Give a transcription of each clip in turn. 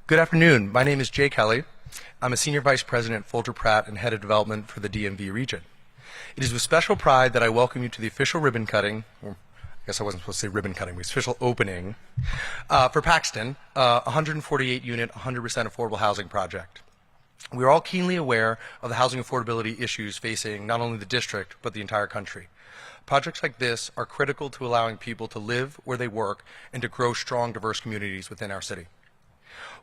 Good afternoon. My name is Jay Kelly. I'm a Senior Vice President at Folger Pratt and Head of Development for the DMV region. It is with special pride that I welcome you to the official ribbon cutting, or I guess I wasn't supposed to say ribbon cutting, but official opening, for Paxton, 148-unit, 100% affordable housing project. We are all keenly aware of the housing affordability issues facing not only the district, but the entire country. Projects like this are critical to allowing people to live where they work and to grow strong, diverse communities within our city.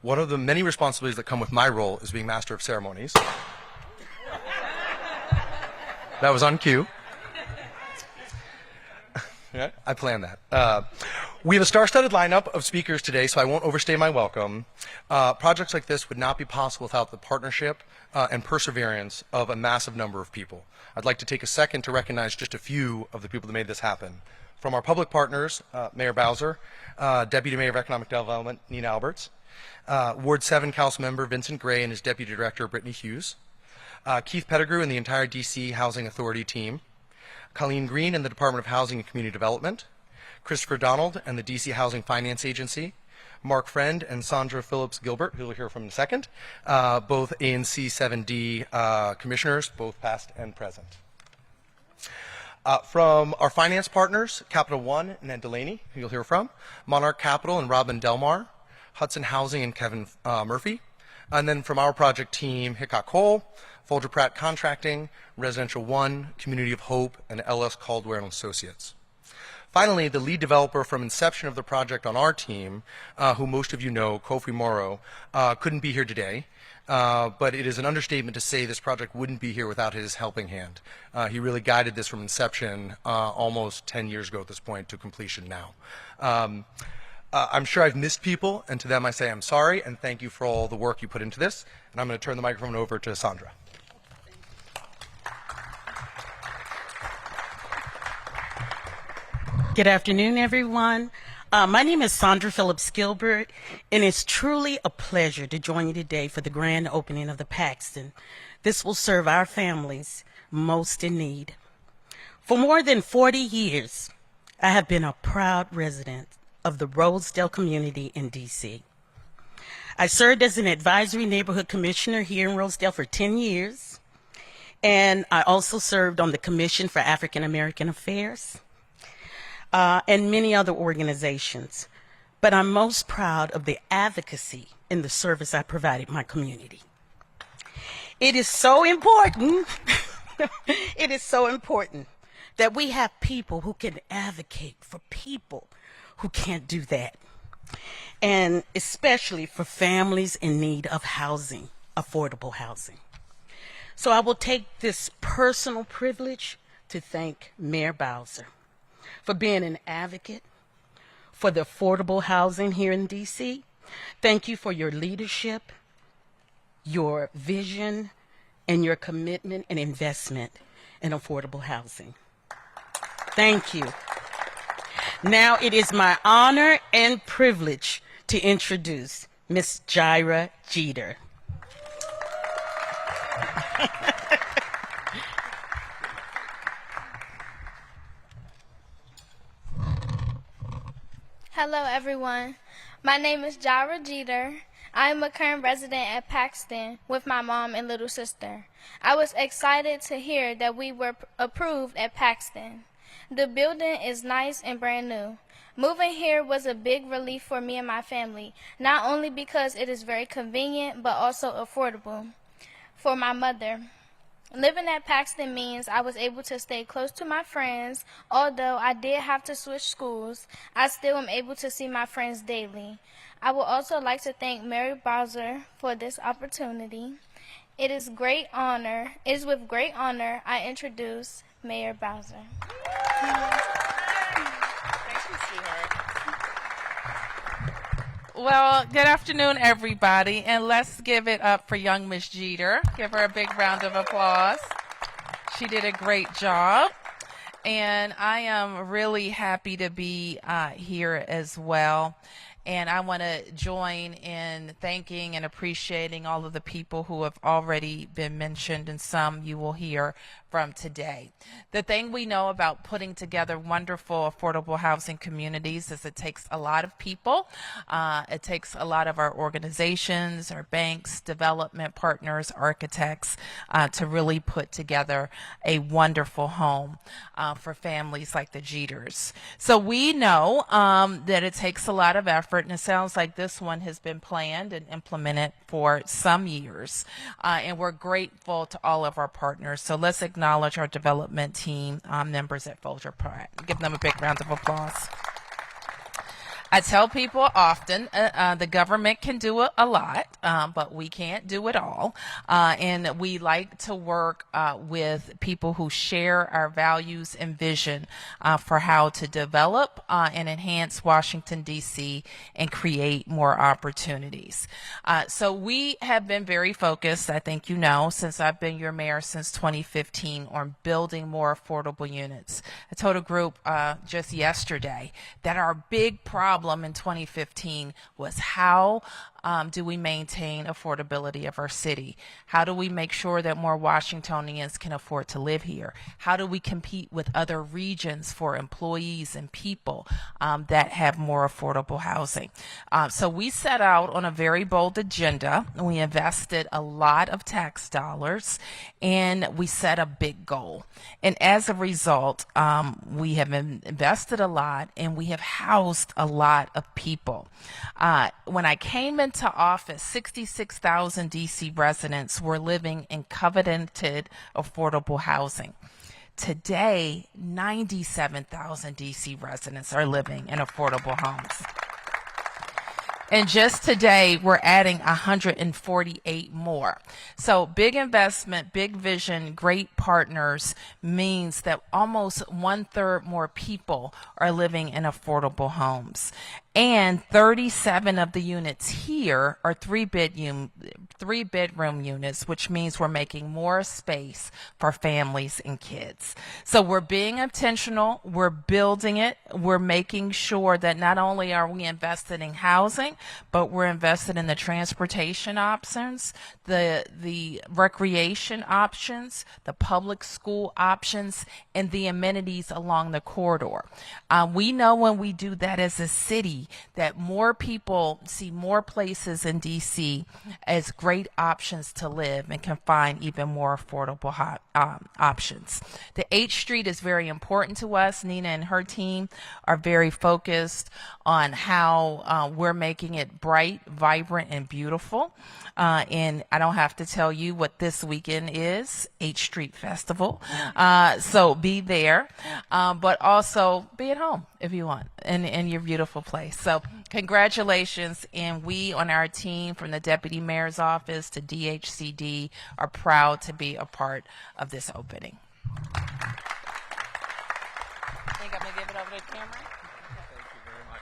One of the many responsibilities that come with my role is being Master of Ceremonies. That was on cue. Yeah, I planned that. We have a star-studded lineup of speakers today, so I won't overstay my welcome. Projects like this would not be possible without the partnership and perseverance of a massive number of people. I'd like to take a second to recognize just a few of the people that made this happen. From our public partners, Mayor Bowser, Deputy Mayor of Economic Development, Nina Alberts, Ward 7 Council Member Vincent Gray and his Deputy Director, Brittany Hughes, Keith Pettigrew and the entire D.C. Housing Authority team, Colleen Green and the Department of Housing and Community Development, Christopher Donald and the D.C. Housing Finance Agency, Mark Friend and Sandra Phillips Gilbert, who we'll hear from in a second, both ANC 7D commissioners, both past and present. From our finance partners, Capital One and Ed Delaney, who you'll hear from, Monarch Capital and Robin Delmar, Hudson Housing and Kevin Murphy, and then from our project team, Hickok Cole, Folger Pratt Contracting, Residential One, Community of Hope, and LS Caldwell and Associates. Finally, the lead developer from inception of the project on our team, who most of you know, Kofi Morrow, couldn't be here today, but it is an understatement to say this project wouldn't be here without his helping hand. He really guided this from inception almost 10 years ago at this point to completion now. I'm sure I've missed people, and to them I say I'm sorry, and thank you for all the work you put into this. And I'm going to turn the microphone over to Sandra. Good afternoon, everyone. My name is Sandra Phillips Gilbert, and it's truly a pleasure to join you today for the grand opening of the Paxton. This will serve our families most in need. For more than 40 years, I have been a proud resident of the Rosedale community in D.C. I served as an advisory neighborhood commissioner here in Rosedale for 10 years, and I also served on the Commission for African American Affairs and many other organizations. But I'm most proud of the advocacy and the service I provided my community. It is so important, it is so important that we have people who can advocate for people who can't do that, and especially for families in need of housing, affordable housing. So I will take this personal privilege to thank Mayor Bowser for being an advocate for the affordable housing here in D.C. Thank you for your leadership, your vision, and your commitment and investment in affordable housing. Thank you. Now it is my honor and privilege to introduce Ms. Jaira Jeter. Hello, everyone. My name is Jaira Jeter. I am a current resident at Paxton with my mom and little sister. I was excited to hear that we were approved at Paxton. The building is nice and brand new. Moving here was a big relief for me and my family, not only because it is very convenient, but also affordable for my mother. Living at Paxton means I was able to stay close to my friends. Although I did have to switch schools, I still am able to see my friends daily. I would also like to thank Muriel Bowser for this opportunity. It is with great honor I introduce Mayor Bowser. Thank you, sweetheart. Well, good afternoon, everybody, and let's give it up for young Miss Jeter. Give her a big round of applause. She did a great job, and I am really happy to be here as well. And I want to join in thanking and appreciating all of the people who have already been mentioned, and some you will hear from today. The thing we know about putting together wonderful affordable housing communities is it takes a lot of people. It takes a lot of our organizations, our banks, development partners, architects to really put together a wonderful home for families like the Jeters. So we know that it takes a lot of effort, and it sounds like this one has been planned and implemented for some years. And we're grateful to all of our partners. So let's acknowledge our development team members at Folger Pratt. Give them a big round of applause. I tell people often the government can do a lot, but we can't do it all. And we like to work with people who share our values and vision for how to develop and enhance Washington, D.C. and create more opportunities. So we have been very focused, I think you know, since I've been your mayor since 2015, on building more affordable units. I told a group just yesterday that our big problem in 2015 was how do we maintain affordability of our city? How do we make sure that more Washingtonians can afford to live here? How do we compete with other regions for employees and people that have more affordable housing? So we set out on a very bold agenda. We invested a lot of tax dollars, and we set a big goal. And as a result, we have invested a lot, and we have housed a lot of people. When I came into office, 66,000 D.C. residents were living in covenanted affordable housing. Today, 97,000 D.C. residents are living in affordable homes. And just today, we're adding 148 more. So big investment, big vision, great partners means that almost 1/3 more people are living in affordable homes. And 37 of the units here are three-bedroom units, which means we're making more space for families and kids. So we're being intentional, we're building it, we're making sure that not only are we invested in housing, but we're invested in the transportation options, the recreation options, the public school options, and the amenities along the corridor. We know when we do that as a city, that more people see more places in D.C. as great options to live and can find even more affordable options. The H Street is very important to us. Nina and her team are very focused on how we're making it bright, vibrant, and beautiful. And I don't have to tell you what this weekend is, H Street Festival. So be there, but also be at home if you want in your beautiful place. So congratulations. And we on our team from the Deputy Mayor's Office to DHCD are proud to be a part of this opening. I think I'm going to give it over to Cameron. Thank you very much.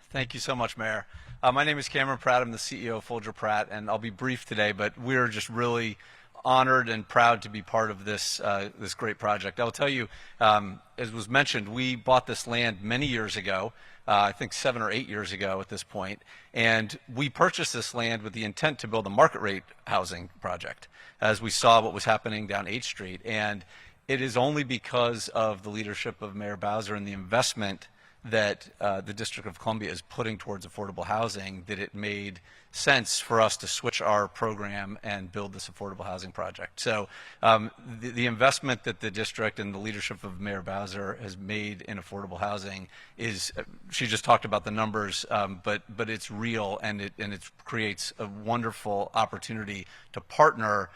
Thank you so much, Mayor. My name is Cameron Pratt. I'm the CEO of Folger Pratt, and I'll be brief today, but we're just really honored and proud to be part of this this great project. I'll tell you, as was mentioned, we bought this land many years ago, I think 7 or 8 years ago at this point, and we purchased this land with the intent to build a market rate housing project as we saw what was happening down H Street. And it is only because of the leadership of Mayor Bowser and the investment that the District of Columbia is putting towards affordable housing that it made sense for us to switch our program and build this affordable housing project. So the investment that the district and the leadership of Mayor Bowser has made in affordable housing is, she just talked about the numbers, but it's real, and it creates a wonderful opportunity to partner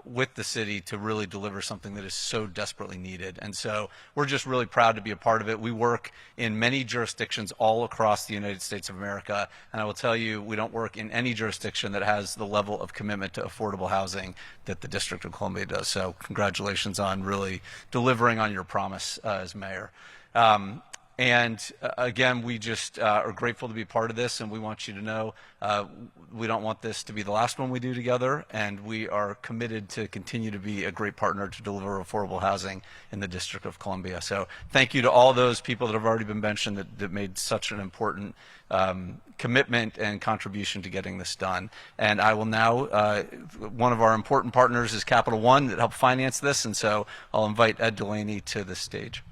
with the city to really deliver something that is so desperately needed. And so we're just really proud to be a part of it. We work in many jurisdictions all across the United States of America, and I will tell you, we don't work in any jurisdiction that has the level of commitment to affordable housing that the District of Columbia does. So congratulations on really delivering on your promise as mayor. And again, we just are grateful to be part of this, and we want you to know we don't want this to be the last one we do together, and we are committed to continue to be a great partner to deliver affordable housing in the District of Columbia. So thank you to all those people that have already been mentioned that made such an important commitment and contribution to getting this done. And I will now, one of our important partners is Capital One that helped finance this, and so I'll invite Ed Delaney to the stage.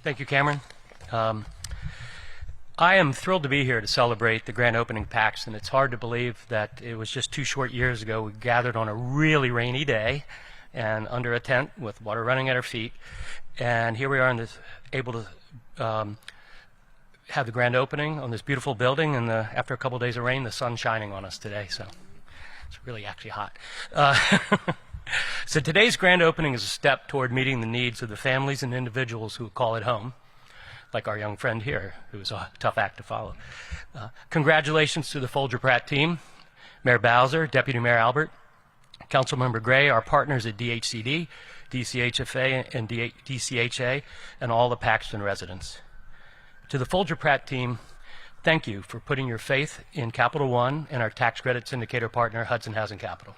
Thank you, Cameron. I am thrilled to be here to celebrate the grand opening of Paxton. It's hard to believe that it was just 2 short years ago we gathered on a really rainy day and under a tent with water running at our feet. And here we are able to have the grand opening on this beautiful building, and after a couple of days of rain, the sun's shining on us today, so it's really actually hot. So today's grand opening is a step toward meeting the needs of the families and individuals who call it home, like our young friend here, who is a tough act to follow. Congratulations to the Folger-Pratt team, Mayor Bowser, Deputy Mayor Albert, Councilmember Gray, our partners at DHCD, DCHFA, and DCHA, and all the Paxton residents. To the Folger-Pratt team, thank you for putting your faith in Capital One and our tax credit syndicator partner, Hudson Housing Capital.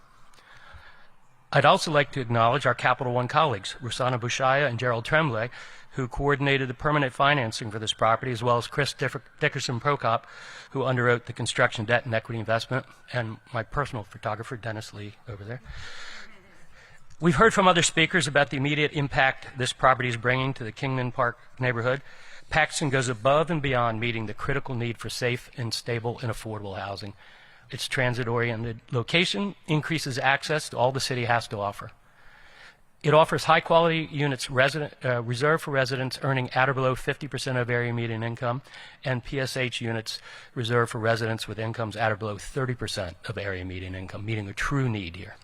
I'd also like to acknowledge our Capital One colleagues, Rosanna Bushaya and Gerald Tremblay, who coordinated the permanent financing for this property, as well as Chris Dickerson Prokop, who underwrote the construction debt and equity investment, and my personal photographer, Dennis Lee, over there. We've heard from other speakers about the immediate impact this property is bringing to the Kingman Park neighborhood. Paxton goes above and beyond meeting the critical need for safe and stable and affordable housing. Its transit-oriented location increases access to all the city has to offer. It offers high-quality units reserved for residents earning at or below 50% of area median income, and PSH units reserved for residents with incomes at or below 30% of area median income, meeting a true need here.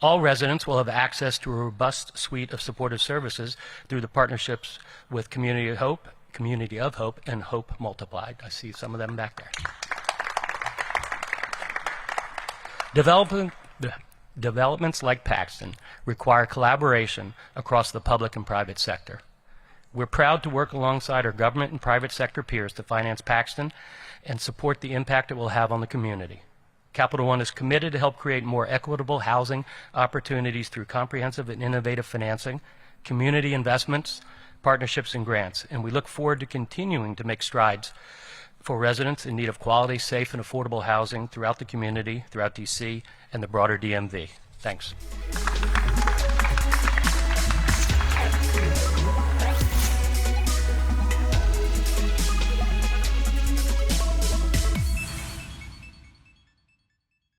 All residents will have access to a robust suite of supportive services through the partnerships with Community of Hope, and Hope Multiplied. I see some of them back there. Developments like Paxton require collaboration across the public and private sector. We're proud to work alongside our government and private sector peers to finance Paxton and support the impact it will have on the community. Capital One is committed to help create more equitable housing opportunities through comprehensive and innovative financing, community investments, partnerships, and grants, and we look forward to continuing to make strides for residents in need of quality, safe, and affordable housing throughout the community, throughout DC, and the broader DMV. Thanks.